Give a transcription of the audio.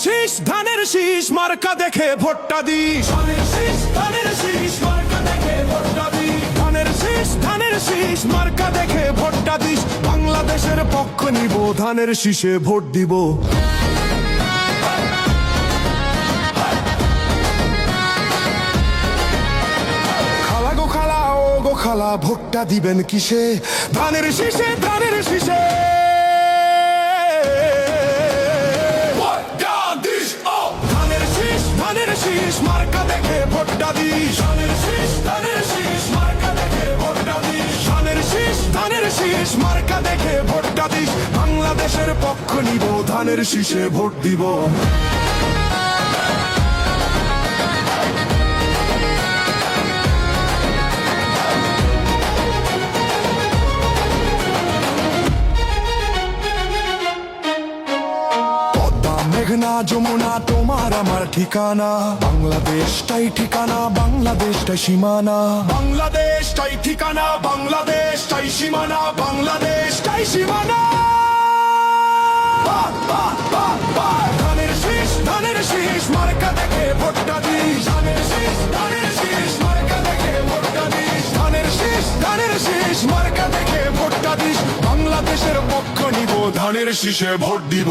শীষ ধানের শীষ মার্কা দেখে ভোটটা দিস, ধানের শীষ ধানের শীষ মার্কা দেখে ভোটটা দিস, ধানের শীষ ধানের শীষ মার্কা দেখে ভোটটা দিস। বাংলাদেশের পক্ষ নিব, ধানের শীষে ভোট দিব। খালা গো খালা, ও গো খালা, ভোটটা দিবেন কিসে? ধানের শীষে, ধানের শীষে। ধানের শীষ মার্কা দেখে ভোটটা দিস, ধানের শীষ ধানের শীষ মার্কা দেখে ভোটটা দিস, ধানের শীষ ধানের শীষ মার্কা দেখে ভোটটা দিস। বাংলাদেশের পক্ষ নিব, ধানের শীষে ভোট দিব। মেঘনা যমুনা তোমার আমার ঠিকানা, বাংলাদেশটাই ঠিকানা, বাংলাদেশটাই সীমানা, বাংলাদেশটাই ঠিকানা, বাংলাদেশটাই সীমানা, বাংলাদেশটাই সীমানা। ধানের শীষ ধানের শীষ মার্কা দেখে ভোটটা দিস, ধানের শীষ ধানের শীষ মার্কা দেখে ভোটটা দিস, ধানের শীষ ধানের শীষ মার্কা দেখে ভোটটা দিস। বাংলাদেশের পক্ষ নিব, ধানের শীষে ভোট দিব।